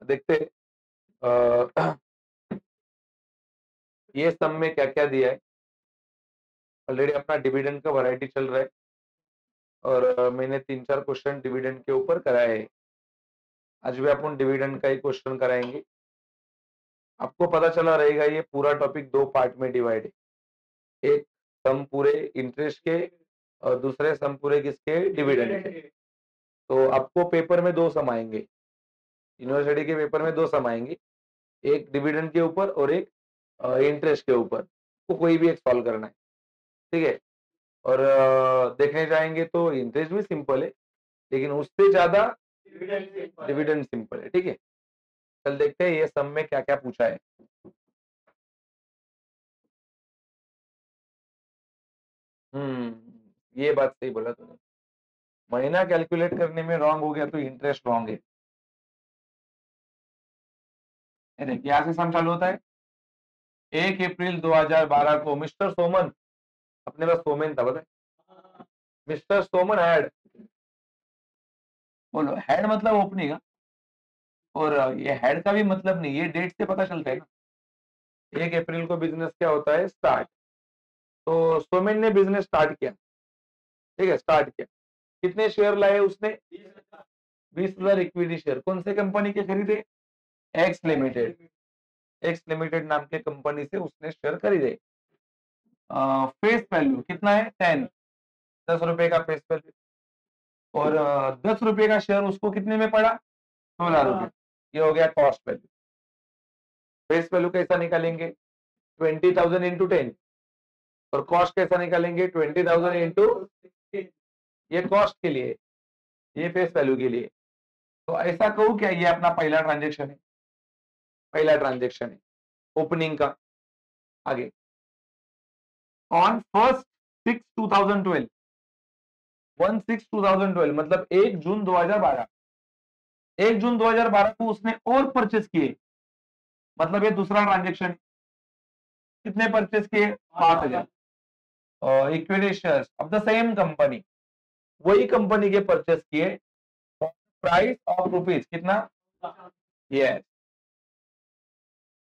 देखते हैं, ये सम में क्या क्या दिया है। ऑलरेडी अपना डिविडेंड का वैरायटी चल रहा है और मैंने 3-4 क्वेश्चन डिविडेंड के ऊपर कराए हैं। आज भी अपन डिविडेंड का ही क्वेश्चन कराएंगे। आपको पता चला रहेगा ये पूरा टॉपिक 2 पार्ट में डिवाइड है। एक सम पूरे इंटरेस्ट के और दूसरे सम पूरे किसके, डिविडेंड के। तो आपको पेपर में 2 सम आएंगे, यूनिवर्सिटी के पेपर में 2 सम आएंगे, एक डिविडेंड के ऊपर और एक इंटरेस्ट के ऊपर। तो कोई भी एक सॉल्व करना है, ठीक है। और देखने जाएंगे तो इंटरेस्ट भी सिंपल है, लेकिन उससे ज्यादा डिविडेंड सिंपल है, ठीक है। चल देखते हैं ये सम में क्या क्या पूछा है। ये बात सही बोला तूने। महीना कैलकुलेट करने में रॉन्ग हो गया तो इंटरेस्ट रॉन्ग है। ये देख, यहाँ से सम चालू होता है 1 अप्रैल 2012 को मिस्टर सोमन, अपने पास सोमेन था, पता है, मिस्टर सोमन हैड, बोलो हेड मतलब ओपनिंग है, और ये हेड का भी मतलब नहीं, ये डेट से पता चलता है ना। 1 अप्रैल को बिजनेस क्या होता है, स्टार्ट। तो सोमेन ने बिजनेस स्टार्ट किया, ठीक है, स्टार्ट किया। कितने शेयर लाए उसने, 20,000 इक्विटी शेयर। कौन से कंपनी के खरीदे, एक्स लिमिटेड। एक्स लिमिटेड नाम के कंपनी से उसने शेयर खरीदे। फेस वैल्यू कितना है, 10, 10 रुपए का फेस वैल्यू। और 10 रुपए का शेयर उसको कितने में पड़ा, 16 रुपए। ये हो गया कॉस्ट वैल्यू। फेस वैल्यू कैसा निकालेंगे, 20,000 इंटू 10, और कॉस्ट कैसा निकालेंगे, 20,000 इंटू, ये कॉस्ट के लिए, ये फेस वैल्यू के लिए। तो ऐसा कहूं क्या, ये अपना पहला ट्रांजेक्शन है, पहला ट्रांजेक्शन है ओपनिंग का। आगे, ऑन 1 6 2012, 1 6 2012 मतलब 1 जून 2012, 1 जून 2012 को उसने और परचेस किए, मतलब ये दूसरा ट्रांजेक्शन। कितने परचेस किए, 5,000 equity shares of the same company, वही कंपनी के परचेस किए, प्राइस ऑफ रुपीज कितना, ये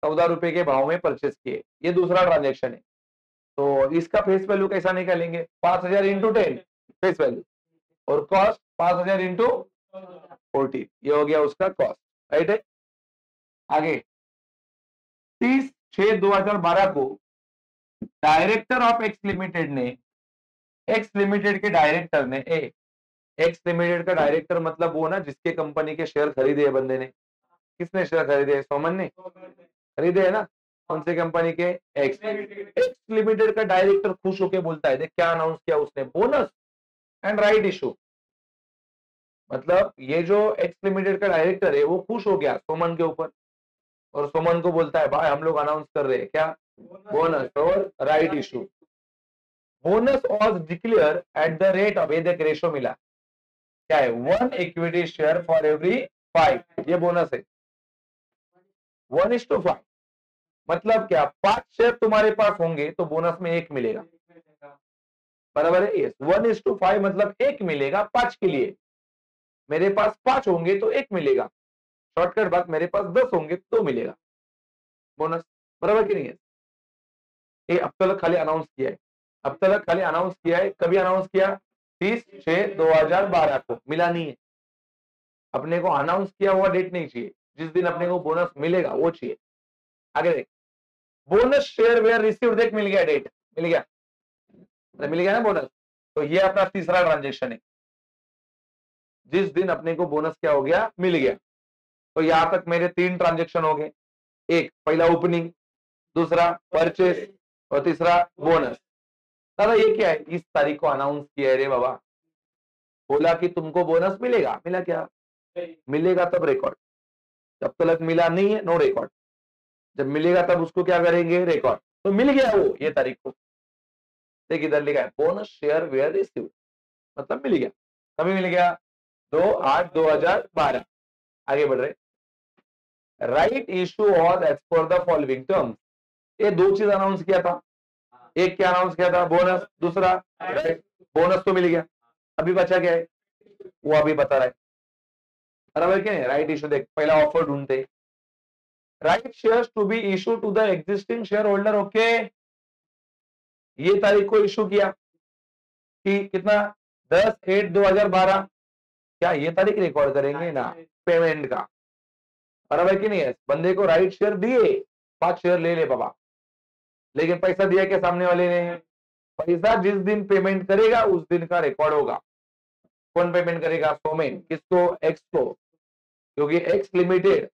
14 रुपए के भाव में परचेस किए। ये दूसरा ट्रांजेक्शन है। तो इसका फेस वैल्यू कैसा निकालेंगे, 5,000 इंटू 10 फेस वैल्यू, और कॉस्ट 5,000 इंटू 40, ये हो गया उसका कॉस्ट, राइट है। आगे, 30/6/2012 को डायरेक्टर ऑफ एक्स लिमिटेड ने, एक्स लिमिटेड के डायरेक्टर ने, एक्स लिमिटेड का डायरेक्टर मतलब वो ना जिसके कंपनी के शेयर खरीदे है बंदे ने। किसने शेयर खरीदे, सोमन ने खरीदे है ना। कौन सी कंपनी के, एक्स। एक्स लिमिटेड का डायरेक्टर खुश होकर बोलता है, देख क्या अनाउंस किया उसने, बोनस एंड राइट इशू। मतलब ये जो एक्स लिमिटेड का डायरेक्टर है वो खुश हो गया सोमन के ऊपर, और सोमन को बोलता है, भाई हम लोग अनाउंस कर रहे हैं क्या, बोनस और right issue. Bonus was declare eight the rate of, ये देख रेशो मिला क्या है, 1 इक्विटी शेयर फॉर एवरी 5, ये बोनस है 1:5। मतलब क्या, 5 शेयर तुम्हारे पास होंगे तो बोनस में 1 मिलेगा, बराबर है। यस, 1:5 मतलब 1 मिलेगा 5 के लिए। मेरे पास 5 होंगे तो 1 मिलेगा, शॉर्टकट बात, मेरे पास 10 होंगे तो मिलेगा बोनस, बराबर कि नहीं है। ये अब तक खाली अनाउंस किया है, अब तक खाली अनाउंस किया है। कभी अनाउंस किया, 30/6/2012 को, मिला नहीं है। अपने को अनाउंस किया हुआ डेट नहीं चाहिए, जिस दिन अपने को बोनस मिलेगा वो चाहिए। आगे देख, बोनस शेयर वेयर रिसीव्ड, देख मिल गया डेट, मिल गया, मिल गया ना बोनस। तो ये अपना तीसरा ट्रांजेक्शन है, जिस दिन अपने को बोनस क्या हो गया, मिल गया। तो यहां तक मेरे 3 ट्रांजेक्शन हो गए, एक पहला ओपनिंग, दूसरा परचेस, और तीसरा बोनस। दादा ये क्या है, इस तारीख को अनाउंस किया है रे बाबा, बोला कि तुमको बोनस मिलेगा, मिला क्या, मिलेगा तब रिकॉर्ड, जब तक मिला नहीं है नो रिकॉर्ड, जब मिलेगा तब उसको क्या करेंगे, रिकॉर्ड। तो मिल गया वो ये तारीख को, देख इधर लिखा है बोनस शेयर वेयर रिसीव्ड, मतलब मिल गया। कभी मिल गया, 2/8/2012। आगे बढ़ रहे, राइट इशू और as per the following terms. ये 2 चीज अनाउंस किया था, एक क्या अनाउंस किया था, बोनस, दूसरा बोनस तो मिल गया। अभी बचा क्या है, वो अभी बता रहा है। बराबर क्या है, राइट इशू देख, पहला ऑफर ढूंढते, right shares to be issue to the existing shareholder, okay, ये तारीख को इशू किया कि कितना, 10/8/2012, क्या ये तारीख रिकॉर्ड करेंगे ना, पेमेंट का, बराबर कि नहीं है, बंदे को राइट शेयर दिए, 5 शेयर ले ले बाबा, लेकिन पैसा दिया क्या सामने वाले ने, पैसा जिस दिन पेमेंट करेगा उस दिन का रिकॉर्ड होगा। कौन पेमेंट करेगा, सोमेन, किसको, एक्स को, क्योंकि एक्स लिमिटेड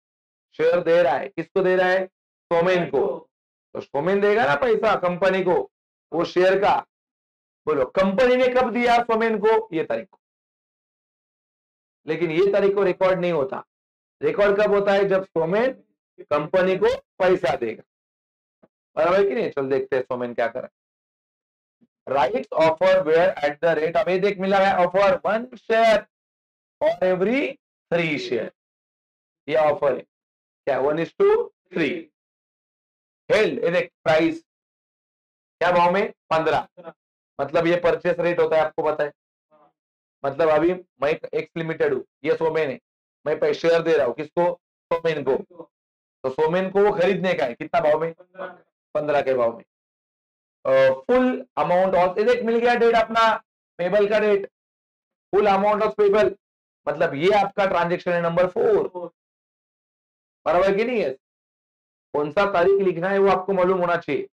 शेयर दे रहा है, किसको दे रहा है, सोमेन को, तो सोमेन देगा ना पैसा कंपनी को वो शेयर का, बोलो कंपनी ने कब दिया सोमेन को, ये तारीख को, लेकिन ये तारीख को रिकॉर्ड नहीं होता, रिकॉर्ड कब होता है, जब सोमेन कंपनी को पैसा देगा, बराबर कि नहीं, चल देखते हैं सोमेन क्या कर, rights offer where at the rate, अब ये देख मिला है offer 1 share for every 3 share, ये ऑफर है क्या, 1:3, हेल्ड, ये देख प्राइस क्या भाव में, 15, मतलब ये परचेस रेट होता है, आपको पता है, मतलब अभी मैं एक्स लिमिटेड हूं, ये सोमेन है, मैं शेयर दे रहा हूं किसको, सोमेन को, तो सोमेन को वो खरीदने का है, कितना भाव में, 15 के भाव में, फुल अमाउंट ऑफ, देख मिल गया डेट अपना, पेबल का date, full amount of payable, मतलब ये आपका ट्रांजेक्शन है नंबर 4, बराबर की नहीं है, कौन सा तारीख लिखना है वो आपको मालूम होना चाहिए,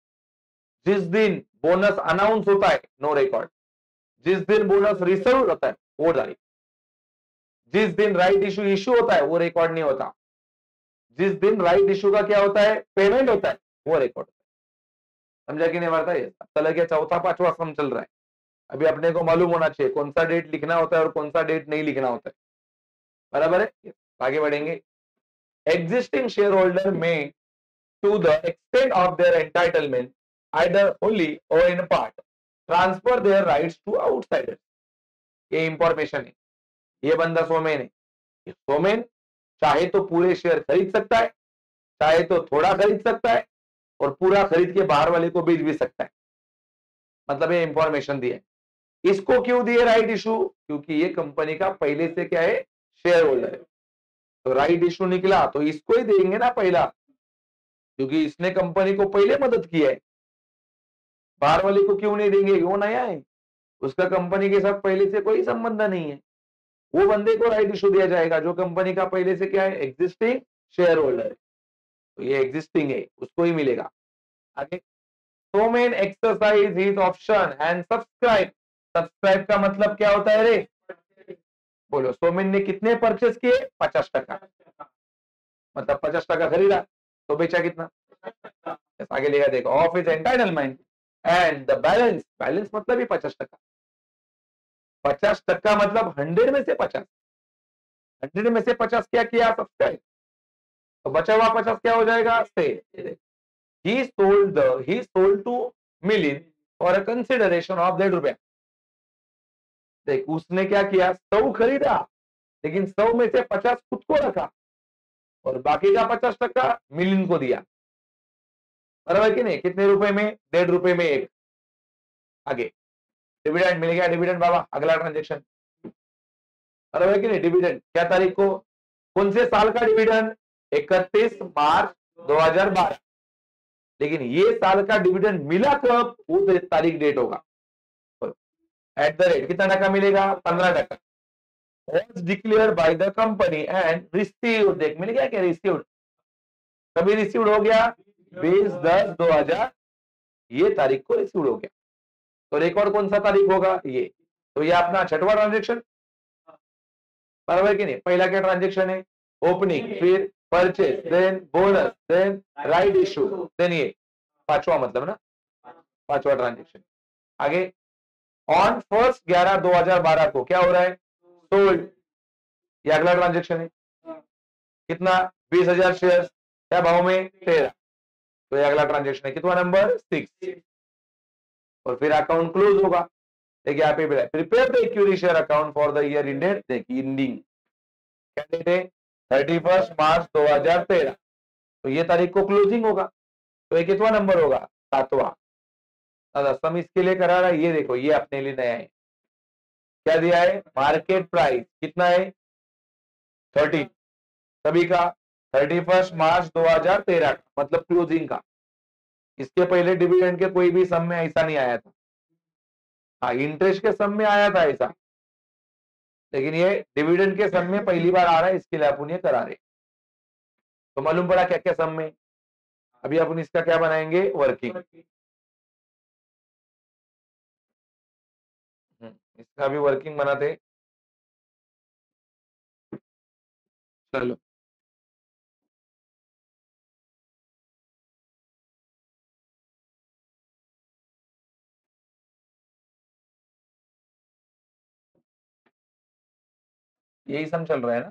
जिस दिन बोनस अनाउंस होता है नो रिकॉर्ड, जिस दिन बोनस रिसीव होता है वो तारीख, जिस दिन राइट इशू इशू होता है वो रिकॉर्ड नहीं होता, जिस दिन राइट इशू का क्या होता है, पेमेंट होता है, वो रिकॉर्ड होता है, समझा कि नहीं वार्ता, ये चला गया, चौथा पांचवा सम चल रहा है, अभी अपने को मालूम होना चाहिए कौन सा डेट लिखना होता है और कौन सा डेट नहीं लिखना होता है, बराबर है, आगे बढ़ेंगे, एग्जिस्टिंग शेयर होल्डर में to the extent of their entitlement, either wholly or in part, transfer their rights to outsiders, ये इंफॉर्मेशन है, ये बंदा सोमेन है, सोमेन चाहे तो पूरे शेयर खरीद सकता है, चाहे तो थोड़ा खरीद सकता है, और पूरा खरीद के बाहर वाले को बेच भी सकता है, मतलब ये इंफॉर्मेशन दी है, इसको क्यों दिए राइट इशू, क्योंकि ये कंपनी का पहले से क्या है, शेयर होल्डर है, तो राइट इशू निकला तो इसको ही देंगे ना पहला, क्योंकि इसने कंपनी को पहले मदद की है, बाहर वाले को क्यों नहीं देंगे, वो नया है, उसका कंपनी के साथ पहले से कोई संबंध नहीं है, वो बंदे को राइट इशू दिया जाएगा जो कंपनी का पहले से क्या है, एग्जिस्टिंग शेयर होल्डर है, तो ये एग्जिस्टिंग है, उसको ही मिलेगा। आगे, Somen exercise his option and subscribe, subscribe का मतलब क्या होता है रे, बोलो सोमेन ने कितने परचेस किए, 50%, मतलब 50% खरीदा तो बेचा कितना, आगे लिखा देखो, of is entitlement and the balance, balance मतलब ही 50%, 50% मतलब 100 में से 50, 100 में से 50 क्या किया, सब्सक्राइब, तो बचा हुआ 50 क्या हो जाएगा, से, he sold to Milind for a consideration of 1.5 रुपया, देख उसने क्या किया, 100 खरीदा, लेकिन 100 में से 50 खुद को रखा और बाकी का 50% मिलिंद को दिया, बराबर कि नहीं, कितने रुपए में, 1.5 रुपए में एक, आगे डिविडेंड मिल गया, डिविडेंड बाबा, अगला ट्रांजेक्शन, बराबर कि नहीं, डिविडेंड क्या तारीख को, कौन से साल का डिविडेंड, 31 मार्च 2012, लेकिन ये साल का डिविडेंड मिला कब, वो तारीख डेट होगा, एट द रेट कितना टका मिलेगा, 15%, was declared by the company and received, देख मिल गया क्या, रिसीव्ड, कभी रिसीव्ड हो गया, 20/10/2000, ये तारीख को रिसीव्ड हो गया, तो रिकॉर्ड कौन सा तारीख होगा, ये, तो ये अपना छठवां ट्रांजेक्शन, बराबर कि नहीं, पहला क्या ट्रांजेक्शन है, ओपनिंग, फिर purchase, then bonus, then right issue, then ये पांचवा, मतलब ना पांचवा ट्रांजेक्शन, आगे, ऑन 1/11/2012 को क्या हो रहा है, सोल्ड, ये अगला ट्रांजेक्शन है, कितना, 20,000 शेयर, क्या भाव में, 13, तो ये अगला ट्रांजेक्शन है, कितना नंबर 6, और फिर अकाउंट क्लोज होगा, देखिए यहाँ पे prepare the equity share account for the year ended, देखिए इंडिंग क्या डेट है, 31 मार्च 2013, तो ये तारीख को क्लोजिंग होगा, तो ये कितना नंबर होगा, 7वां, सम इसके लिए करा रहा है, ये देखो ये अपने लिए नया है, क्या दिया है, मार्केट प्राइस कितना है, 13 सभी का 31 मार्च 2013 मतलब क्लोजिंग का। इसके पहले डिविडेंड के कोई भी सम में ऐसा नहीं आया था। हाँ, इंटरेस्ट के सम में आया था ऐसा, लेकिन ये डिविडेंड के सम में पहली बार आ रहा है, इसके लिए अपन ये करा रहे। तो मालूम पड़ा क्या क्या सम में। अभी अपन इसका क्या बनाएंगे, वर्किंग। इसका भी वर्किंग बनाते। चलो यही सम चल रहा है ना,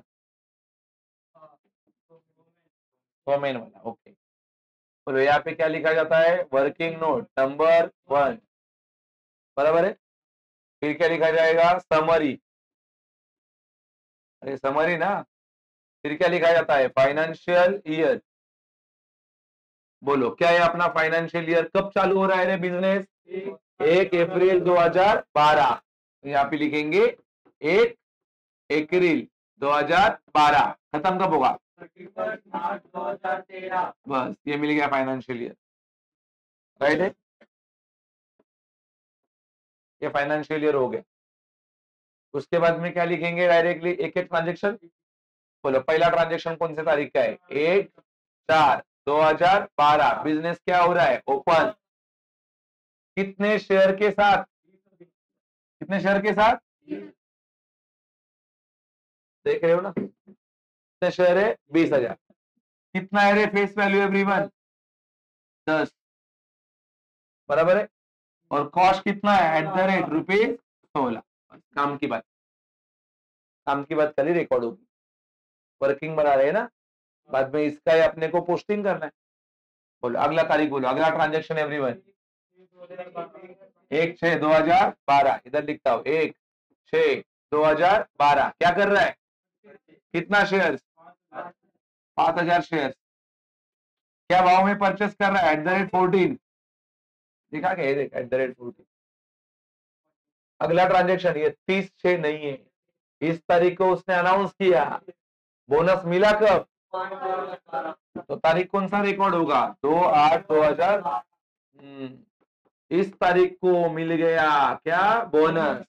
वोमेन वाला। ओके, तो यहाँ पे क्या लिखा जाता है, वर्किंग नोट नंबर 1, बराबर है। फिर क्या लिखा जाएगा, समरी। अरे समरी ना। फिर क्या लिखा जाता है, फाइनेंशियल ईयर। बोलो क्या है अपना फाइनेंशियल ईयर, कब चालू हो रहा है रे बिजनेस, 1 अप्रैल 2012। यहाँ पे लिखेंगे 1 अप्रैल 2012। खत्म कब होगा, 2013। बस ये मिल गया फाइनेंशियल ईयर, राइट है। ये फाइनेंशियल ईयर हो गया। उसके बाद में क्या लिखेंगे, डायरेक्टली एक एक ट्रांजेक्शन। बोलो पहला ट्रांजेक्शन कौन से तारीख का है, 1/4/2012। बिजनेस क्या हो रहा है, ओपन। कितने शेयर के साथ, कितने शेयर के साथ, देख रहे हो ना, कितने शेयर है, 20,000। कितना है रे फेस वैल्यू एवरीवन, 10, बराबर है। और कॉस्ट कितना है, एट द रेट ₹16। काम की बात, काम की बात कल रिकॉर्ड होगी। वर्किंग बना रहे हैं ना, बाद में इसका ही अपने को पोस्टिंग करना है। बोलो अगला तारीख, बोलो अगला ट्रांजेक्शन एवरीवन, 1/6/2012। इधर लिखता हूं 1/6/2012। क्या कर रहा है, कितना शेयर, 5,000 शेयर। क्या भाव में परचेस कर रहा है, एट द रेट 14। दिखा क्या, एट द रेट 14। अगला ट्रांजेक्शन ये 30/6 नहीं है, इस तारीख को उसने अनाउंस किया। बोनस मिला कब, तो तारीख कौन सा रिकॉर्ड होगा, 2/8/2000। इस तारीख को मिल गया क्या, बोनस।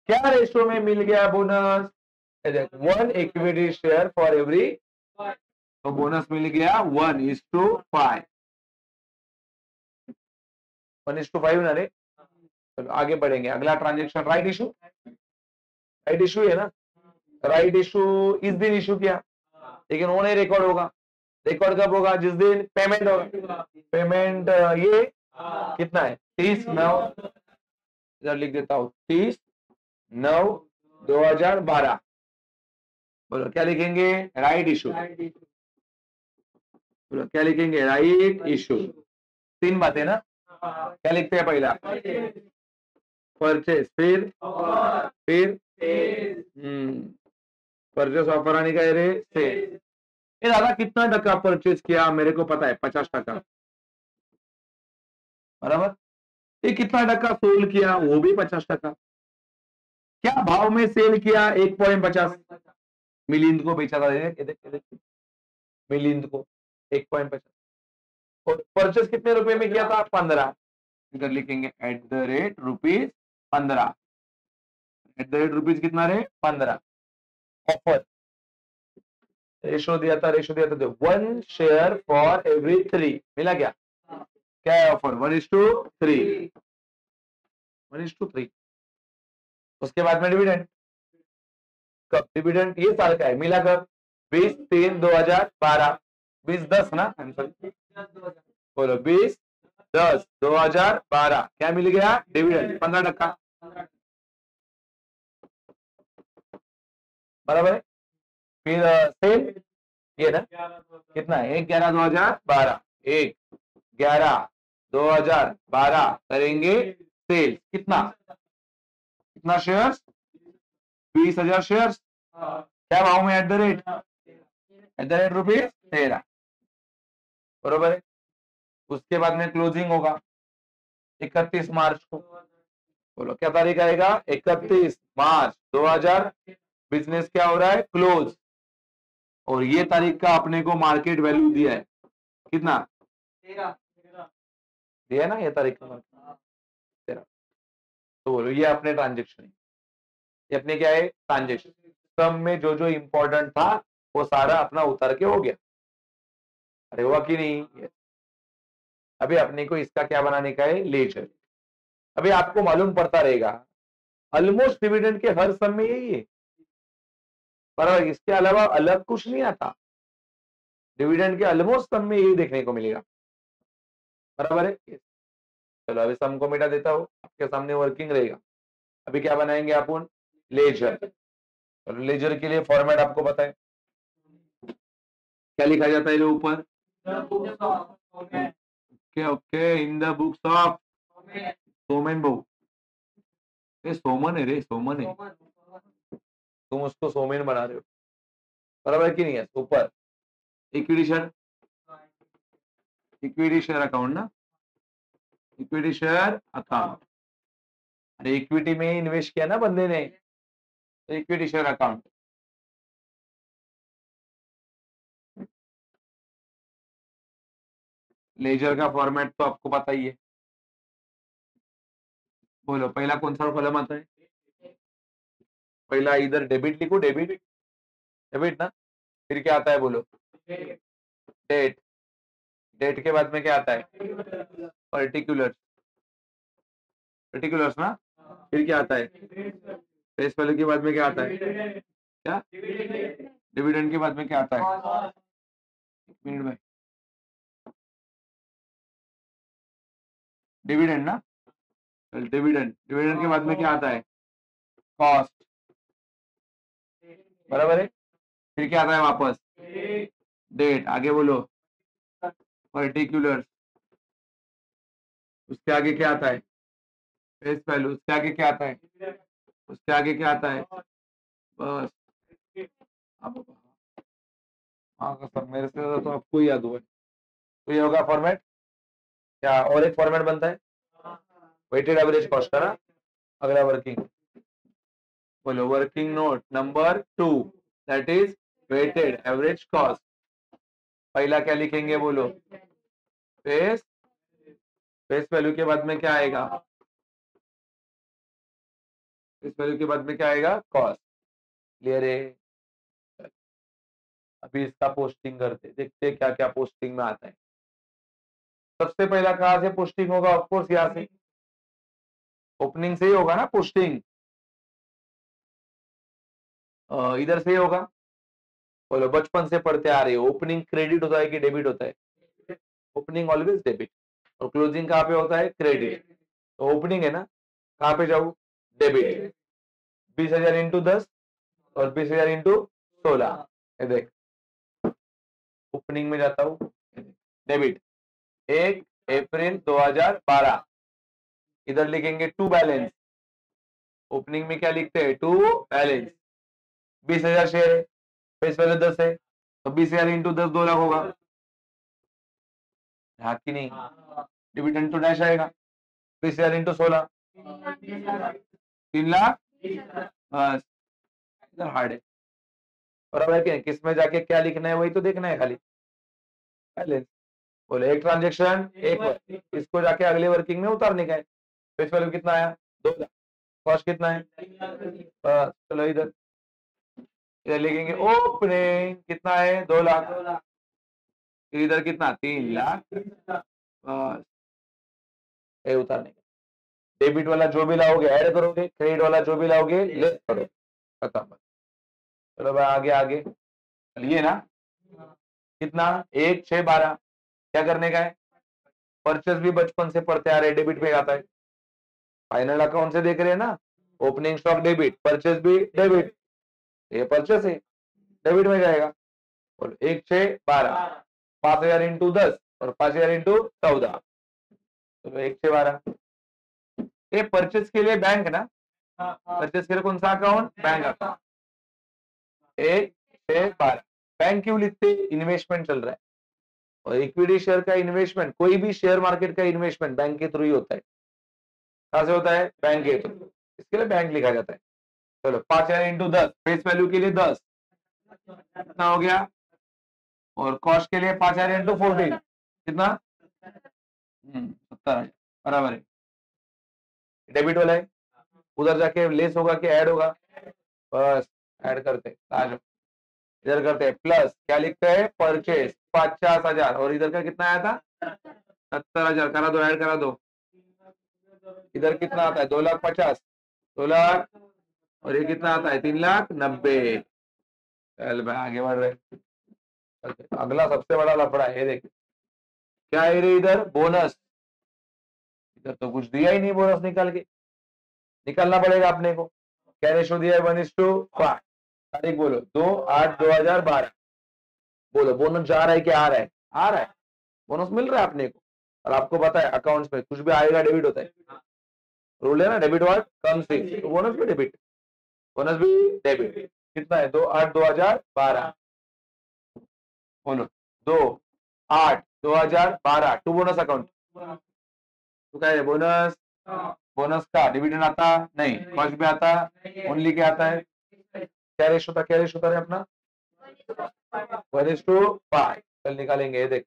क्या रेशो में मिल गया bonus, 1 equity share for every. तो बोनस मिल गया 1:5, 1:5 ना रे। चलो आगे बढ़ेंगे, अगला transaction right issue. Right issue है ना, राइट इशू इस दिन इशू किया, लेकिन वो नहीं रिकॉर्ड होगा। रिकॉर्ड कब होगा, जिस दिन पेमेंट होगा। पेमेंट ये कितना है, 30/9। इधर लिख देता हूं 30/9/2012। बोलो क्या लिखेंगे, राइट इशू। बोलो क्या लिखेंगे, राइट इशू। 3 बातें ना, क्या लिखते हैं, पहला परचेस, फिर परचेस ऑफर आने का रे सेल। ये दादा कितना टका परचेस किया, मेरे को पता है 50%, बराबर। ये कितना टका सोल्ड किया, वो भी 50%। क्या भाव में सेल किया, 1.50 मिलिंद को बेचा था, मिलिंद को 1.50। और परचेस कितने रुपए में किया था, 15। इधर लिखेंगे eight the rate ₹15। Eight the rate rupees कितना रे, 15। ऑफर रेशो दिया था, रेशो दिया था 1 शेयर फॉर एवरी 3। मिला क्या, क्या है ऑफर, 1:3, 1:3। उसके बाद में डिविडेंड, कब डिविडेंड, ये साल का है, मिला कब, 20/3/2012। 20/10 ना, बोलो 20/10/2012। क्या मिल गया, डिविडेंड 15%, बराबर है। फिर सेल ये ना, कितना है, 1/11/2012। 1/11/2012 करेंगे सेल, कितना, कितना शेयर्स, 20,000 शेयर्स। क्या भाव में, एट द रेट ₹13, बरोबर है। उसके बाद में क्लोजिंग होगा 31 मार्च को। बोलो क्या तारीख आएगा, 31 मार्च 2000। बिजनेस क्या हो रहा है, क्लोज। और ये तारीख का अपने को मार्केट वैल्यू दिया है कितना, 13 दिया है ना ये तारीख का मार्केट 13। तो बोलो ये अपने ट्रांजेक्शन है, ये अपने क्या है ट्रांजेक्शन। सम में जो जो इंपॉर्टेंट था वो सारा अपना उतर के हो गया। अरे हुआ कि नहीं। अभी अपने को इसका क्या बनाने का है लेजर। अभी आपको मालूम पड़ता रहेगा ऑलमोस्ट डिविडेंड के हर सम में यही है, पर इसके अलावा अलग कुछ नहीं आता। डिविडेंड के ऑलमोस्ट सम में यही देखने को मिलेगा, बराबर है। चलो अभी सम को मिटा देता हूं, आपके सामने वर्किंग रहेगा। अभी क्या बनाएंगे अपन लेजर। चलो लेजर के लिए फॉर्मेट आपको पता है, क्या लिखा जाता है जो ऊपर, okay okay, in the books of Somen बहु। ये सोमन है रे, सोमन है, तुम उसको सोमेन बना रहे हो, बराबर कि नहीं है। ऊपर equity share, equity share account ना, इक्विटी शेयर अकाउंट। अरे इक्विटी में इन्वेस्ट किया ना बंदे ने, तो इक्विटी शेयर अकाउंट। लेजर का फॉर्मेट तो आपको पता ही है। बोलो पहला कौन सा कॉलम आता है, पहला इधर डेबिट लिखो, डेबिट, डेबिट ना। फिर क्या आता है बोलो, डेट, डेट के बाद में क्या आता है पर्टिकुलर्स, पर्टिकुलर्स ना। फिर क्या आता है फेस वैल्यू के बाद में क्या आता है, क्या डिविडेंड के बाद में क्या आता है, एक मिनट में, डिविडेंड ना। डिविडेंड, डिविडेंड के बाद में क्या आता है कॉस्ट, बराबर है। फिर क्या आता है वापस डेट, आगे बोलो पर्टिकुलर्स, उसके आगे क्या आता है फेस वैल्यू, उसके आगे क्या आता है, उसके आगे क्या आता है बस। अब हाँ कसम मेरे से ज्यादा तो आपको ही याद हुआ है। तो ये होगा फॉर्मेट क्या, और एक फॉर्मेट बनता है वेटेड एवरेज कॉस्ट का ना। अगला वर्किंग, बोलो working note number 2, that is weighted average cost. पहला क्या लिखेंगे बोलो फेस, फेस वैल्यू के बाद में क्या आएगा, फेस वैल्यू के बाद में क्या आएगा कॉस्ट। क्लियर है। अभी इसका पोस्टिंग करते, देखते क्या क्या पोस्टिंग में आता है। सबसे पहला कहां से पोस्टिंग होगा, ऑफकोर्स यहाँ से, ओपनिंग से ही होगा ना पोस्टिंग, इधर से ही होगा। बोलो बचपन से पढ़ते आ रहे हो, ओपनिंग क्रेडिट होता है कि डेबिट होता है, ओपनिंग ऑलवेज डेबिट, और क्लोजिंग कहाँ पे होता है क्रेडिट। तो ओपनिंग है ना, कहाँ पे जाऊँ डेबिट, 20,000 इंटू 10 और 20,000 इंटू 16, देख ओपनिंग में जाता हूँ डेबिट 1 अप्रैल 2012, इधर लिखेंगे टू बैलेंस, ओपनिंग में क्या लिखते हैं टू बैलेंस, 20,000 शेयर है, फेस वैल्यू 10 है, तो 20,000 इंटू 10 2 लाख होगा, हाँ कि नहीं। डिविडेंड तो डैश आएगा, 20,000 इंटू 16 3 लाख, बस इधर हार्ड है। और अब है कि किस में जाके क्या लिखना है वही तो देखना है खाली, बैलेंस। बोले एक ट्रांजेक्शन एक वर्किंग, इसको जाके अगले वर्किंग में उतारने का है। फेस वैल्यू कितना आया 2 लाख, कॉस्ट कितना है बस। चलो इधर, इधर लिखेंगे ओपनिंग कितना है 2 लाख, इधर कितना 3 लाख, बस ये उतारने का। डेबिट वाला जो भी लाओगे ऐड करोगे, क्रेडिट वाला जो भी लाओगे लेस करो, खत्म। चलो भाई आगे आगे, ये ना कितना 1 6 12, क्या करने का है, परचेस भी बचपन से पढ़ते आ रहे, डेबिट पे आता है। फाइनल अकाउंट से देख रहे हैं ना, ओपनिंग स्टॉक डेबिट, परचेस भी डेबिट, ये परचेस है डेबिट में जाएगा। और 1 6 12, 5,000 इंटू 10 और 5,000 इंटू 14, तो 1 6 12। ये परचेस के लिए बैंक ना, परचेस के लिए कौन सा अकाउंट बैंक अकाउंट, 1 6 12। बैंक क्यों लिखते, इन्वेस्टमेंट चल रहा है, और इक्विटी शेयर का इन्वेस्टमेंट, कोई भी शेयर मार्केट का इन्वेस्टमेंट बैंक के थ्रू ही होता है। कहां से होता है बैंक के थ्रू, इसके लिए बैंक लिखा जाता है। चलो 5,000 इंटू 10, फेस वैल्यू के लिए 10, कितना हो गया और कॉस्ट के लिए 5,000 इंटू 14 कितना 70,000 बराबर है। डेबिट वाला है, उधर जाके लेस होगा कि ऐड होगा, बस ऐड करते आ जाओ, इधर करते हैं प्लस, क्या लिखते हैं परचेस 50,000 और इधर का कितना आया था 70,000, करा दो ऐड करा दो, इधर कितना आता है 2,50,000, 2,00,000 और ये कितना आता है 3,90,000। चल भाई आगे बढ़ रहे, अगला सबसे बड़ा लफड़ा है, ये देख क्या है रे इधर बोनस, इधर तो कुछ दिया ही नहीं बोनस, निकाल के निकालना पड़ेगा अपने को। क्या रेशो दिया है 1:5, तारीख बोलो 2/8/2012, बोलो बोनस जा रहा है क्या आ रहा है, आ रहा है, बोनस मिल रहा है अपने को। और आपको पता है अकाउंट्स में कुछ भी आएगा डेबिट होता है, रूल है ना, डेबिट व्हाट कम्स इन, तो बोनस भी डेबिट, बोनस भी डेबिट। कितना है 2/8/2012, बोलो 2/8/2012 टू बोनस अकाउंट, तो क्या है बोनस, बोनस का डिविडेंड आता नहीं, कॉस्ट भी आता, ओनली क्या आता है, क्या रेशो था, क्या रेशो था अपना 1:5। कल निकालेंगे, ये देख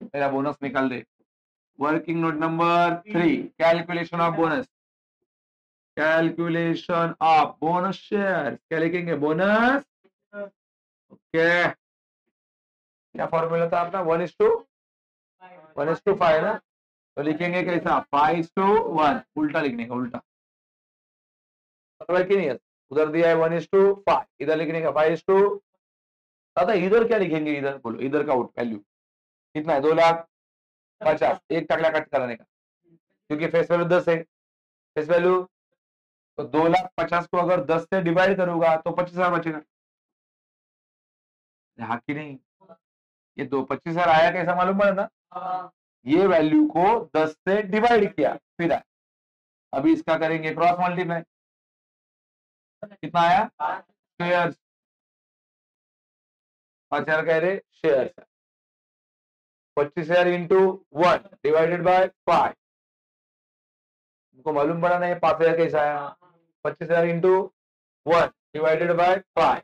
मेरा बोनस निकाल दे। Working note number 3, calculation of bonus, calculation of bonus share, क्या लिखेंगे बोनस, ओके क्या फॉर्मूला था अपना 1:5 ना, तो लिखेंगे कैसा 5:1, उल्टा लिखने का, उल्टा कि नहीं है, उधर दिया है 1:5, इधर लिखने का 5:, दादा इधर क्या लिखेंगे, इधर बोलो, इधर का वैल्यू कितना है 2,50,000, एक टकला कट कराने का, क्योंकि फेस वैल्यू 10 है, फेस वैल्यू तो 2,50,000 को अगर 10 से डिवाइड करूंगा तो 25,000 बचेगा, हाँ कि नहीं, ये 25,000 आया कैसा मालूम पड़ा ना, ये वैल्यू को 10 से डिवाइड किया फिर आया। अभी इसका करेंगे क्रॉस मल्टीप्लाई, कितना आया शेयर्स, 5,000 कह रहे शेयर्स, 25,000 इंटू 1 डिवाइडेड बाय 5, उनको मालूम पड़ा नहीं 5,000 कैसा आया, 25,000 इंटू 1 डिवाइडेड बाय 5,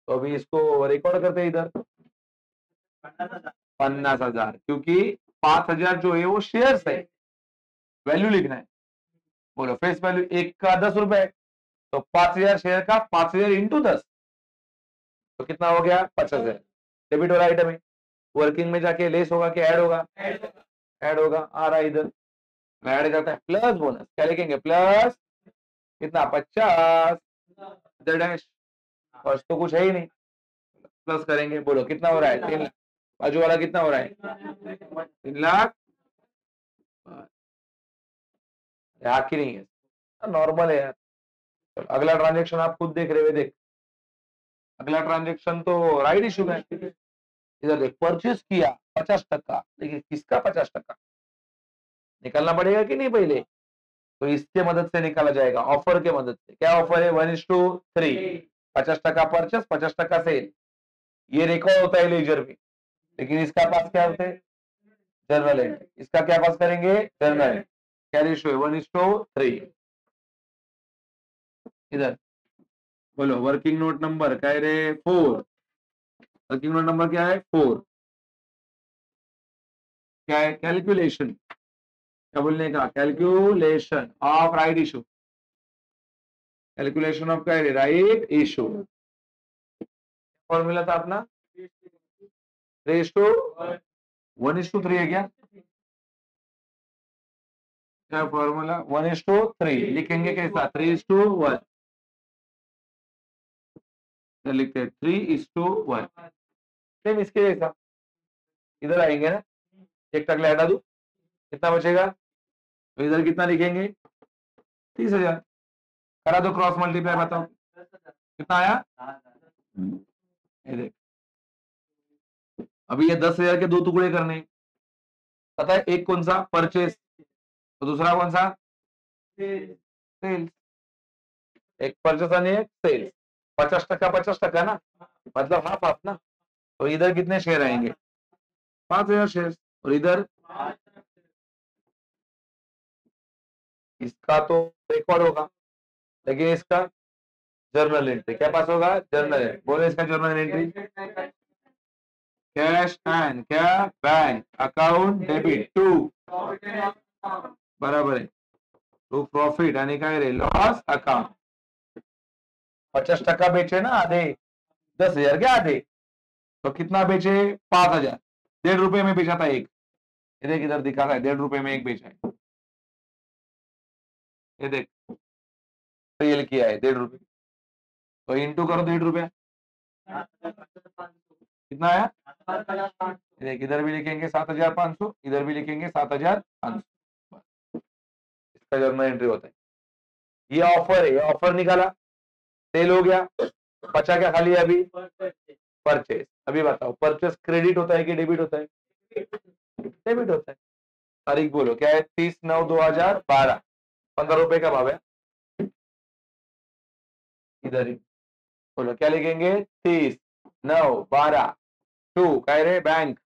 तो अभी इसको रिकॉर्ड करते हैं इधर 50,000, क्योंकि 5,000 जो है वो शेयर्स है, वैल्यू लिखना है, बोलो फेस वैल्यू एक का 10 रुपए, तो 5,000 शेयर का 5,000 इंटू 10, तो कितना हो गया 50,000, डेबिट वाला आइटम है, वर्किंग में जाके लेस होगा कि ऐड होगा, ऐड होगा, आ रहा है इधर ऐड करता है प्लस बोनस, क्या लिखेंगे प्लस कितना 50 डैश, फर्स्ट तो कुछ है ही नहीं, प्लस करेंगे, बोलो कितना हो रहा है 3 लाख, बाजू वाला कितना हो रहा है 3 लाख, आखिर नहीं है, नॉर्मल है यार। अगला ट्रांजेक्शन आप खुद देख रहे हो, देख अगला ट्रांजेक्शन तो राइट इशू है, इधर देख परचेस किया 50%, देखिए किसका 50% निकालना पड़ेगा कि नहीं पहले, तो इसके मदद से निकाला जाएगा, ऑफर के मदद से, क्या ऑफर है 1:3, 50% परचेस 50% सेल, ये रिकॉर्ड होता है लेजर में, लेकिन इसका पास क्या होता है जर्नल एंट्री, इसका क्या पास करेंगे जर्नल, क्या रेशियो है 1:3, इधर बोलो वर्किंग नोट नंबर क्या है 4, वर्किंग नोट नंबर क्या है 4, क्या है कैलकुलेशन, क्या बोलने का calculation of right issue, calculation of क्या है राइट इशू, फॉर्मूला था अपना रेशो 1:3 है क्या, क्या फॉर्मूला 1:3 लिखेंगे कैसा 3:1, लिखते हैं 3:1, सेम इसके जैसा, इधर आएंगे ना, एक टकला हटा दू कितना बचेगा, तो इधर कितना लिखेंगे 30,000, करा दो क्रॉस मल्टीप्लाई, बताओ कितना आया, ये देख अभी ये 10,000 के 2 टुकड़े करने, पता है एक कौन सा परचेस, तो दूसरा कौन सा सेल्स, एक परचेस आणि एक सेल्स, 50% 50% ना, मतलब हाफ हाफ ना, तो इधर कितने शेयर आएंगे 5,000 शेयर, और इधर इसका तो रिकॉर्ड होगा, लेकिन इसका जर्नल एंट्री क्या पास होगा, जर्नल एंट्री, बोले इसका जर्नल एंट्री कैश एंड क्या बैंक अकाउंट डेबिट टू बराबर है टू प्रॉफिट आणि काय रे लॉस अकाउंट 50% बेचे ना आधे 10,000 के आधे तो कितना बेचे 5,000 ₹1.5 में बेचा था एक ये देख इधर दिखा रहा है ₹1.5 में एक बेचा है ये देख सेल किया है ₹1.5 तो इंटू करो ₹1.5 कितना आया देख इधर भी लिखेंगे 7,500 इधर भी लिखेंगे 7,500 इसका जर्नल एंट्री होता है ये ऑफर है ये ऑफर निकाला सेल हो गया बचा क्या खाली अभी परचेस अभी बताओ परचेस क्रेडिट होता है कि डेबिट होता है डेबिट होता है तारीख बोलो क्या है 30/9/2012 ₹15 का भाव है इधर ही बोलो क्या लिखेंगे 30/9/12 टू कह रहे बैंक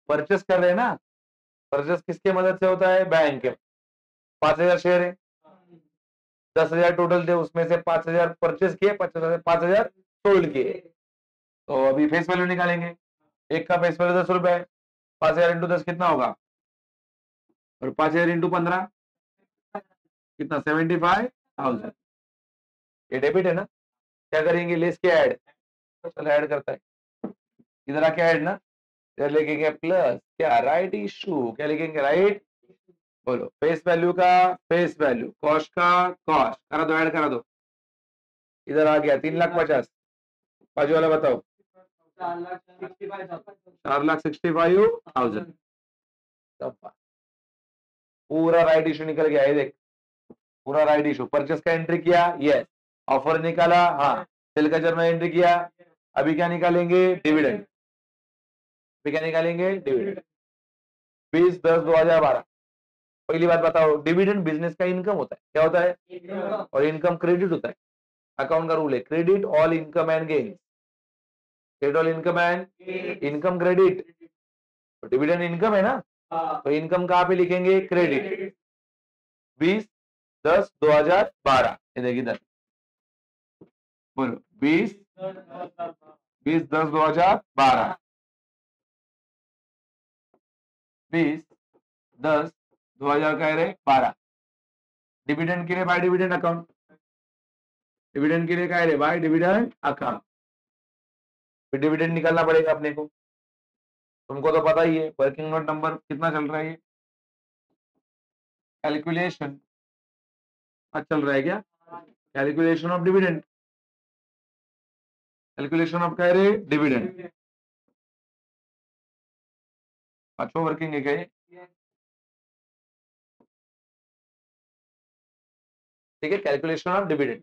परचेस कर रहे हैं ना परचेस किसके मदद से होता है बैंक के 5,000 शेयर है 10,000 टोटल थे उसमें से 5,000 परचेस किए 5,000 सोल्ड किए तो अभी फेस वैल्यू निकालेंगे एक का फेस वैल्यू ₹10 है 5,000 इंटू 10 कितना होगा और 5,000 इंटू 15 कितना 75,000 ये डेबिट है ना क्या करेंगे लेस के ऐड चलो ऐड करता है इधर आके ऐड ना इधर लिखेंगे प्लस क्या राइट इशू क्या लिखेंगे राइट बोलो फेस वैल्यू का फेस वैल्यू कॉस्ट का कॉस्ट करा दो ऐड करा दो इधर आ गया 3,50,000 बाजू वाला बताओ 4,65,000 पूरा राइट इशू निकल गया है देख पूरा राइट इशू परचेस का एंट्री किया यस ऑफर निकाला हाँ सेल का जर्नल एंट्री किया अभी क्या निकालेंगे डिविडेंड अभी क्या निकालेंगे डिविडेंड 20/10/2012 पहली बात बताओ डिविडेंड बिजनेस का इनकम होता है क्या होता है और इनकम क्रेडिट होता है अकाउंट का रूल है credit all income and gain credit all income and income credit तो डिविडेंड इनकम है ना तो इनकम कहाँ पे लिखेंगे क्रेडिट 20/10/2012 इधर बोलो 20/10/2012 20/10/2012 कह रहे 12 डिविडेंड के लिए बाय डिविडेंड अकाउंट डिविडेंड के लिए कह रहे बाय डिविडेंड अकाउंट फिर डिविडेंड निकालना पड़ेगा अपने को तुमको तो पता ही है वर्किंग नोट नंबर कितना चल रहा है कैलकुलेशन चल रहा है क्या calculation of dividend calculation of कह रहे डिविडेंड पांचों वर्किंग है क्या ठीक है कैलकुलेशन ऑफ डिविडेंड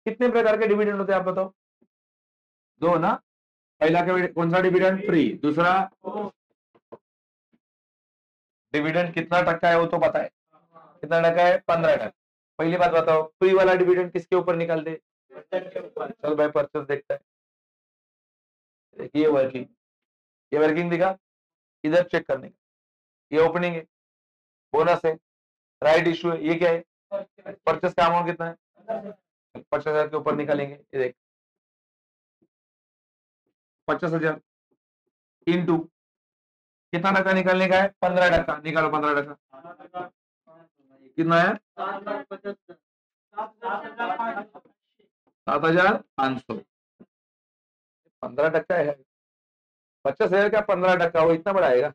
कितने प्रकार के डिविडेंड होते हैं आप बताओ दो ना पहला कौन सा डिविडेंड फ्री दूसरा डिविडेंड कितना टक्का है वो तो पता है कितना टक्का है 15%। पहली बात बताओ फ्री वाला डिविडेंड किसके ऊपर निकालते चल भाई परचेस देखता है ये वर्किंग दिखा इधर चेक करने का ये ओपनिंग है बोनस है राइट इशू है ये क्या है परचेस का अमाउंट कितना है 50,000 के ऊपर निकालेंगे ये देख 50,000 इंटू कितना टक्का निकालने का है 15% निकालो 15% कितना है 7,500 15% है 50,000 का 15% वो इतना बड़ा आएगा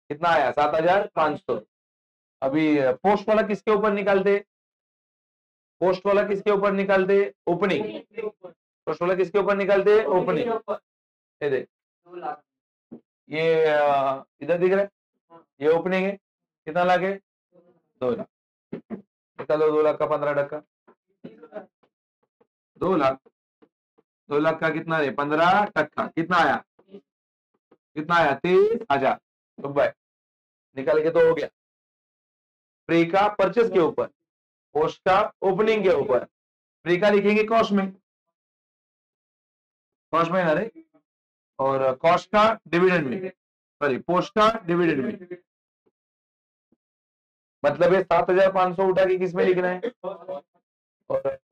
कितना आया 7,500 अभी पोस्ट वाला किसके ऊपर निकालते पोस्ट वाला किसके ऊपर निकालते ओपनिंग पोस्ट वाला किसके ऊपर निकालते ओपनिंग ये देख ये इधर दिख रहा है ये ओपनिंग है कितना लागे 2 लाख निकालो 2 लाख का 15% 2 लाख 2 लाख का कितना है 15% कितना आया 30,000 तो भाई निकल के तो हो गया फ्री का परचेस के ऊपर पोस्ट का ओपनिंग के ऊपर फ्री का लिखेंगे कॉस्ट में ना रे और कॉस्ट का डिविडेंड में सॉरी पोस्ट का डिविडेंड में मतलब ये 7,500 उठा के किस में लिखना है और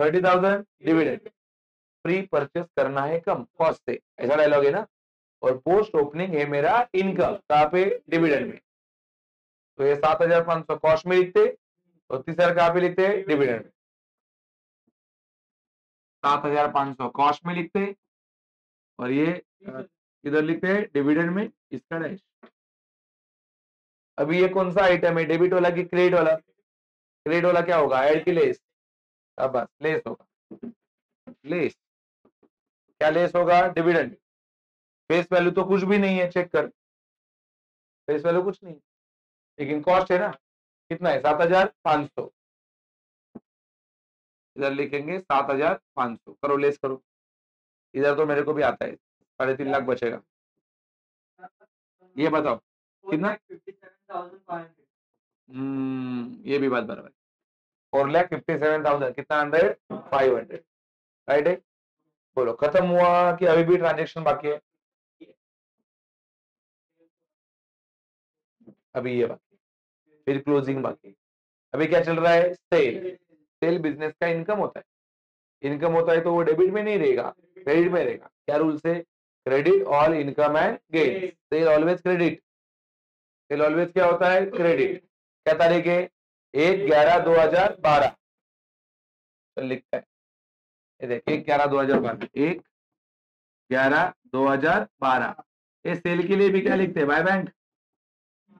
30,000 डिविडेंड प्री परचेस करना है कम कॉस्ट से, ऐसा डायलॉग है ना। और पोस्ट ओपनिंग है मेरा इनकम, कहाँ पे, डिविडेंड में। तो ये 7,500 कॉस्ट में लिखते और 30,000 कहाँ पे लिखते, डिविडेंड में। 7,500 कॉस्ट में लिखते और ये इधर लिखते हैं डिविडेंड में, इसका डैश। अभी ये कौन सा आइटम है, डेबिट वाला कि क्रेडिट वाला? क्रेडिट वाला क्या होगा, ऐड की लेस। अब बस लेस होगा, लेस क्या लेस होगा, डिविडेंड। फेस वैल्यू तो कुछ भी नहीं है, चेक कर, फेस वैल्यू कुछ नहीं, लेकिन कॉस्ट है ना, कितना है, 7,500। इधर लिखेंगे 7,500, करो लेस करो। इधर तो मेरे को भी आता है, 3.5 लाख बचेगा। ये बताओ कितना, ये भी बात बराबर, 4,57,000 कितना, 100, 500, राइट है। बोलो खत्म हुआ कि अभी भी ट्रांजेक्शन बाकी है? अभी ये बाकी, फिर क्लोजिंग बाकी। अभी क्या चल रहा है, सेल। सेल बिजनेस का इनकम होता है, इनकम होता है तो वो डेबिट में नहीं रहेगा, क्रेडिट में रहेगा। क्या रूल से, credit all income and gain, sale always credit. Sale always क्या होता है, क्रेडिट। क्या तारीख है, 1/11/2012 लिखता है, ये देख 1/11/2012, 1/11/2012। ये सेल के लिए भी क्या लिखते हैं, बाय बैंक,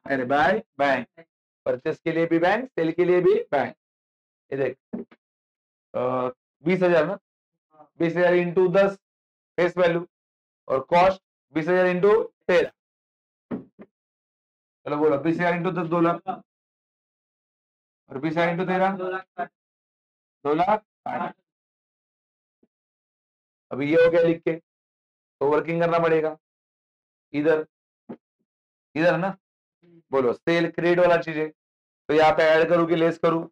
अरे बाय बैंक। परचेस के लिए भी बैंक, सेल के लिए भी बैंक। ये देख 20,000 ना, 20,000 इंटू 10 फेस वैल्यू, और कॉस्ट 20,000 इंटू 13। चलो बोलो 20,000 इंटू 10 2 लाख, और 20,000 इंटू 13 2 लाख। अभी ये हो गया लिख के, तो वर्किंग करना पड़ेगा इधर, इधर ना। बोलो सेल क्रेडिट वाला चीज है, तो यहाँ पे ऐड करूँ कि लेस करूँ,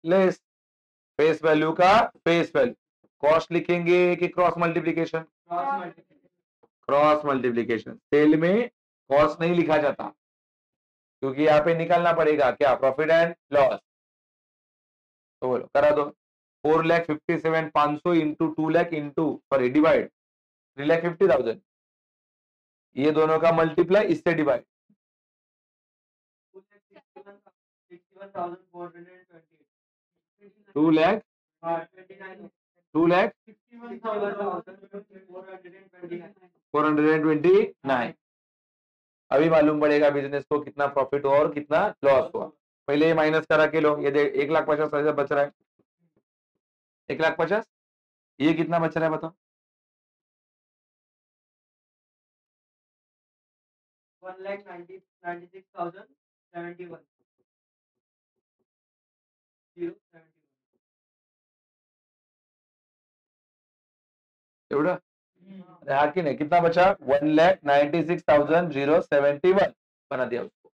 लेस। फेस वैल्यू का फेस वैल्यू, कॉस्ट लिखेंगे कि cross multiplication, cross multiplication. Sale में कॉस्ट नहीं लिखा जाता, क्योंकि यहाँ पे निकालना पड़ेगा क्या, प्रॉफिट एंड लॉस। तो बोलो करा दो, 4,57,500 into 2 lakh into sorry divide 3,50,000, ये दोनों का मल्टीप्लाई इससे डिवाइड, 2 लाख 429। अभी मालूम पड़ेगा बिजनेस को कितना प्रॉफिट हुआ और कितना लॉस हुआ। पहले ये माइनस करा के लो, ये 1,50,000 बच रहा है, 1,50,000। ये कितना बच रहा है बताओ, 1,96,071 एवढं हा की नहीं, कितना बचा, 1,96,071 बना दिया उसको,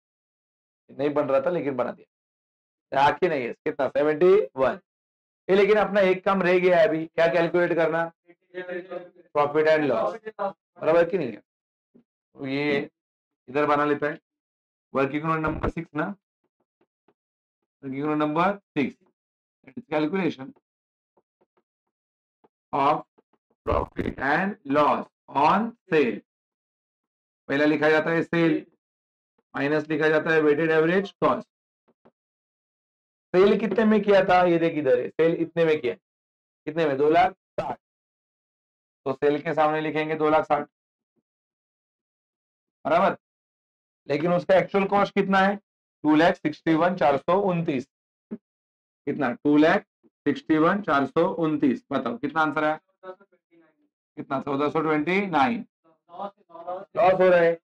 नहीं बन रहा था लेकिन बना दिया। हा की नहीं है, कितना 71। ये लेकिन अपना एक काम रह गया है अभी, क्या कैलकुलेट करना, प्रॉफिट एंड लॉस, बराबर की नहीं है। तो ये इधर बना लेता है, वर्किंग नोट नंबर 6 ना, working note number 6, calculation of profit and loss on sale. पहला लिखा जाता है सेल, माइनस लिखा जाता है वेटेड एवरेज कॉस्ट। सेल कितने में किया था, ये देख इधर है, सेल इतने में किया, कितने में, 2,60,000। तो सेल के सामने लिखेंगे 2,60,000, बराबर। लेकिन उसका एक्चुअल कॉस्ट कितना है, 2,61,429। कितना, 2,61,429। बताओ कितना आंसर है, कितना, 1,429 लॉस हो रहा है।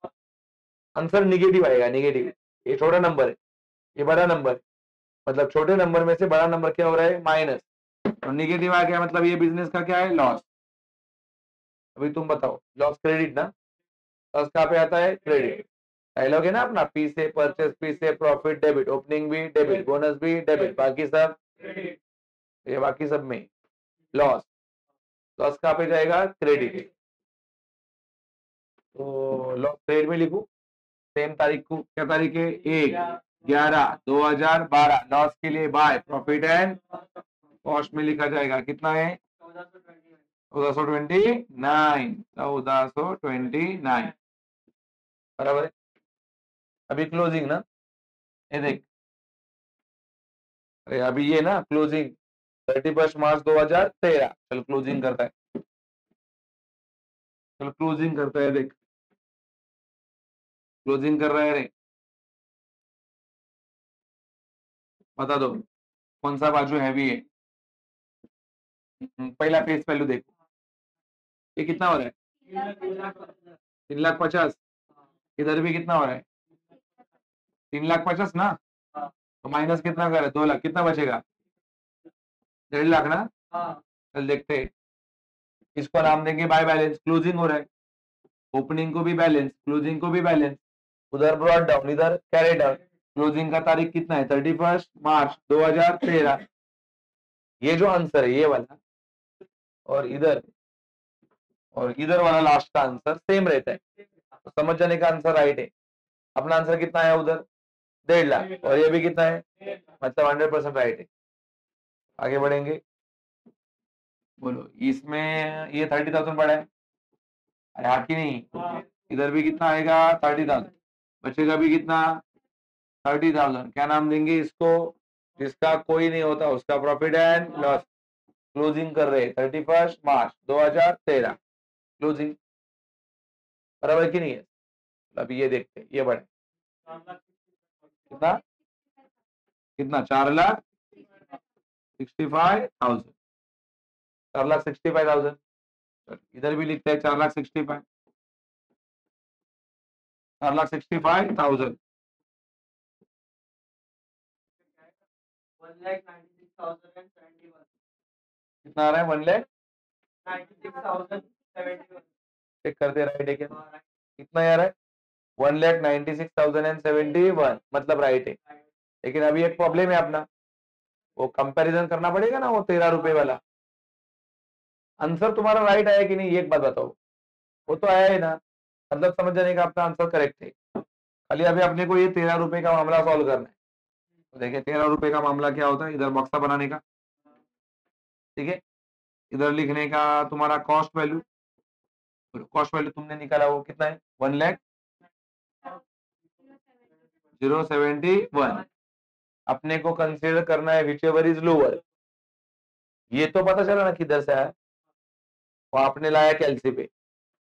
आंसर निगेटिव आएगा, निगेटिव। ये छोटा नंबर है, ये बड़ा नंबर, मतलब छोटे नंबर में से बड़ा नंबर क्या हो रहा है, माइनस, और निगेटिव आ गया, मतलब ये बिजनेस का क्या है, लॉस। अभी तुम बताओ, लॉस क्रेडिट ना, लॉस कहाँ पे आता है, क्रेडिट। डायलॉग है ना अपना, पी से परचेस, पी से प्रॉफिट डेबिट, ओपनिंग भी डेबिट, बोनस भी डेबिट, बाकी सब, ये बाकी सब में लॉस, लॉस कहाँ पे जाएगा, क्रेडिट। तो लॉस क्रेडिट में लिखूं, सेम तारीख को, क्या तारीख है, 1/11/2012, लॉस के लिए बाय, प्रॉफिट एंड कॉस्ट में लिखा जाएगा, कितना है, 1429 बराबर है। अभी क्लोजिंग ना, ये देख, अरे अभी ये ना क्लोजिंग 31 मार्च 2013, चल क्लोजिंग करता है, चल क्लोजिंग करता है, देख क्लोजिंग कर रहा है रे, बता दो कौन सा बाजू हैवी है। पहला फेस वैल्यू देखो, ये कितना हो रहा है, 3,50,000। इधर भी कितना हो रहा है, 3,50,000 ना, तो माइनस कितना कर रहा है, 2 लाख, कितना बचेगा, 1.5 लाख ना। चल देखते हैं, इसको नाम देंगे बाय बैलेंस, क्लोजिंग हो रहा है, ओपनिंग को भी बैलेंस, क्लोजिंग को भी बैलेंस, उधर ब्रॉड डाउन, इधर कैरी डाउन, क्लोजिंग का तारीख कितना है, 31 मार्च 2013। ये जो आंसर है ये वाला, और इधर वाला लास्ट का आंसर सेम रहता है, तो समझ जाने का आंसर राइट है। अपना आंसर कितना है उधर, 1.5 लाख, और ये भी कितना है, मतलब 100% राइट है। आगे बढ़ेंगे, बोलो इसमें ये 30,000 पड़ा है, अरे हाँ कि नहीं, इधर भी कितना आएगा, 30,000, बचेगा भी कितना, 30,000। क्या नाम देंगे इसको, जिसका कोई नहीं होता उसका प्रॉफिट एंड लॉस। क्लोजिंग कर रहे 31 मार्च 2013, क्लोजिंग बराबर की नहीं है। अभी ये देखते हैं, ये बढ़े कितना, कितना, 4,65,000, 4,65,000। इधर भी लिखते हैं 4,65,000, 4,65,000। 1,96,071 कितना आ रहा है, 1,96,071, 96,071 चेक करते राइट है क्या, कितना आ रहा है, 1,96,071, मतलब राइट है। लेकिन अभी एक प्रॉब्लम है अपना, वो कंपैरिजन करना पड़ेगा ना, वो 13 रुपए वाला। आंसर तुम्हारा राइट आया कि नहीं, एक बात बताओ, वो तो आया है ना, मतलब समझ जाने का अपना आंसर करेक्ट है। खाली अभी अपने को ये 13 रुपए का मामला सॉल्व करना है। तो देखिए 13 रुपए का मामला क्या होता है, इधर बक्सा बनाने का, ठीक है, इधर लिखने का तुम्हारा कॉस्ट वैल्यू, कॉस्ट वैल्यू तुमने निकाला वो कितना है, 1,00,071। अपने को कंसीडर करना है विच एवर इज लोअर। ये तो पता चला ना किधर से आया, वो आपने लाया कैलसी पे,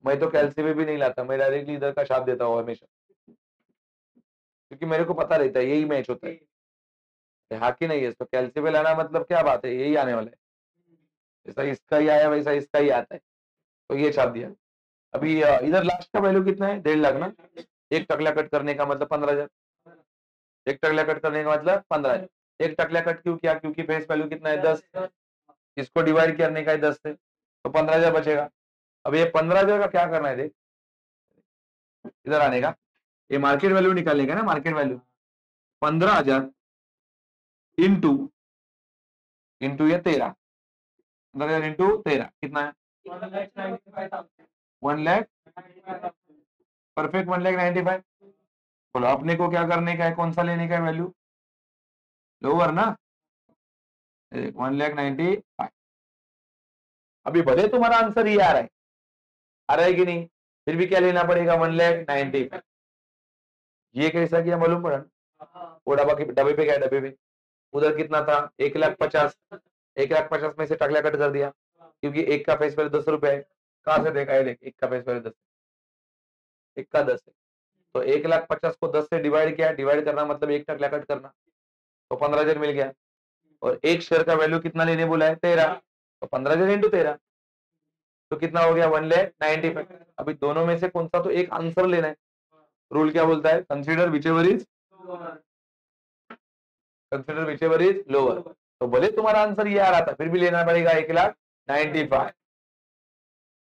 मैं तो कैलसी पे भी नहीं लाता, मैं डायरेक्टली इधर का छाप देता हूँ हमेशा, क्योंकि मेरे को पता रहता है यही मैच होता है। हाँ कि नहीं है, तो कैलसी पे लाना मतलब क्या बात है, यही आने वाला है, जैसा इसका ही आया वैसा इसका ही आता है, तो ये छाप दिया। अभी इधर लास्ट का वैल्यू कितना है, 1.5 लाख ना, एक टकला कट करने का मतलब 15,000, एक टकला कट करने का मतलब 15,000। एक टकला कट क्यों किया, क्योंकि फेस वैल्यू कितना है, 10, इसको डिवाइड करने का है 10 से, तो 15,000 बचेगा। अब ये 15,000 का क्या करना है, देख इधर आने का, ये मार्केट वैल्यू निकालने का ना, मार्केट वैल्यू 15,000 इंटू इंटू ये 13, 15,000 इंटू 13 कितना है, 1,00,000, परफेक्ट 1,95,000। बोलो अपने को क्या करने का है, कौन सा लेने का है वैल्यू, लोअर ना, 1,95,000। अभी भले तुम्हारा आंसर ये आ रहा है कि नहीं, फिर भी क्या लेना पड़ेगा, 1,95,000। ये कैसा किया मालूम पड़ा, वो डब्बे पे क्या है, डब्बे पे उधर कितना था, 1,50,000, 1,50,000 में से टकला कट कर दिया, क्योंकि एक का फेस वैल्यू 10 रुपए है। कहां से देखा है, देख एक का फेस वैल्यू 10, एक का 10 है, तो 1,50,000 को 10 से डिवाइड किया, डिवाइड करना मतलब एक टकला कट करना, तो 15,000 मिल गया। और एक शेयर का वैल्यू कितना लेने बोला है, 13, तो 15,000 इंटू 13, तो कितना हो गया, 1,95,000। अभी दोनों में से कौन सा तो एक आंसर लेना है। रूल क्या बोलता है, कंसीडर विचेवर इज लोअर। तो भले तुम्हारा आंसर ये आ रहा था, फिर भी लेना पड़ेगा 1,95,000।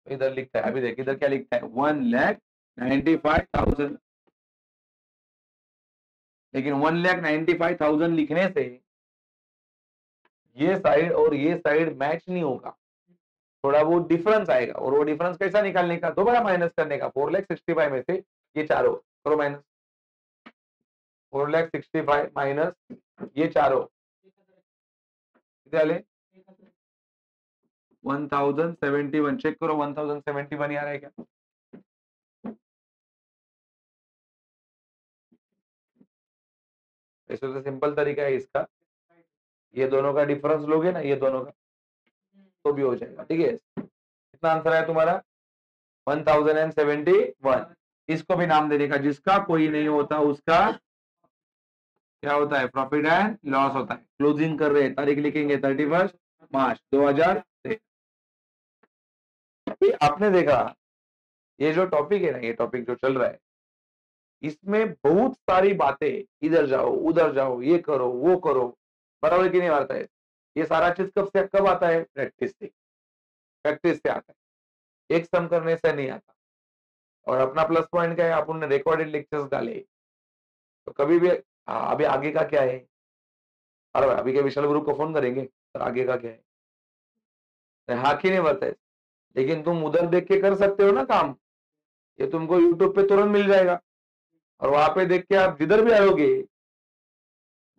इधर लिखता है, अभी देख इधर क्या लिखता है, 1,95,000। लेकिन 1,95,000 लिखने से ये साइड और ये साइड मैच नहीं होगा, थोड़ा वो डिफरेंस आएगा, और वो डिफरेंस कैसा निकालने का, दोबारा माइनस करने का, 4,65,000 में से ये चारों करो माइनस, 4,65,000 माइनस ये चारों कितने वाले, 1071 चेक करो 1071 आ रहा है क्या? ऐसे तो सिंपल तरीका है इसका, ये दोनों का डिफरेंस लोगे ना, ये दोनों का, तो भी हो जाएगा। ठीक है, कितना आंसर है तुम्हारा? 1071। इसको भी नाम देने का, जिसका कोई नहीं होता उसका क्या होता है? प्रॉफिट एंड लॉस होता है। क्लोजिंग कर रहे हैं, तारीख लिखेंगे 31 मार्च 2023। आपने देखा ये जो टॉपिक है ना, ये टॉपिक जो चल रहा है, इसमें बहुत सारी बातें, इधर जाओ उधर जाओ, ये करो वो करो, बराबर की नहीं आता है? ये सारा चीज कब आता है? प्रैक्टिस से, प्रैक्टिस से आता है, एक सम करने से नहीं आता। और अपना प्लस पॉइंट क्या है, अपन ने रिकॉर्डेड लेक्चर्स डाले, तो कभी भी अभी आगे का क्या है, अरे अभी के विशाल गुरु को फोन करेंगे सर आगे का क्या है, हाँ कि नहीं बताए? लेकिन तुम उधर देख के कर सकते हो ना काम, ये तुमको यूट्यूब पे तुरंत मिल जाएगा, और वहां पे देख के आप जिधर भी आओगे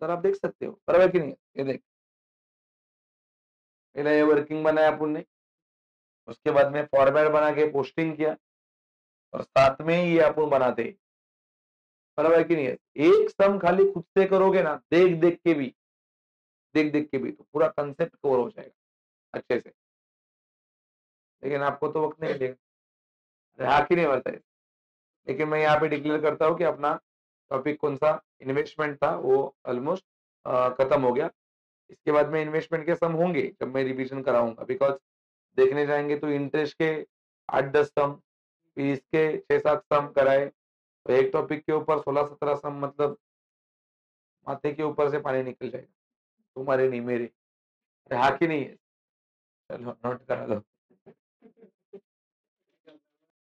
सर आप देख सकते हो, बराबर की नहीं? ये देख, पहले ये वर्किंग बनाया अपन ने, उसके बाद में फॉर्मेट बना के पोस्टिंग किया, और साथ में ही ये अपन बनाते, बराबर की नहीं है? एक सम खाली खुद से करोगे ना, देख देख के भी, देख देख के भी, तो पूरा कंसेप्ट कवर हो जाएगा अच्छे से। लेकिन आपको तो वक्त नहीं मिलेगा, हाँ कि नहीं बताए? लेकिन मैं यहाँ पे डिक्लेयर करता हूँ कि अपना टॉपिक कौन सा इन्वेस्टमेंट था वो ऑलमोस्ट खत्म हो गया। इसके बाद में इन्वेस्टमेंट के सम होंगे जब मैं रिवीजन कराऊंगा, बिकॉज देखने जाएंगे तो इंटरेस्ट के 8-10 सम, फिर इसके 6-7 सम कराए, तो एक टॉपिक के ऊपर 16-17 सम, मतलब माथे के ऊपर से पानी निकल जाएगा, तुम्हारे नहीं मेरे। हाँ कि नहीं है? चलो नोट करा लो।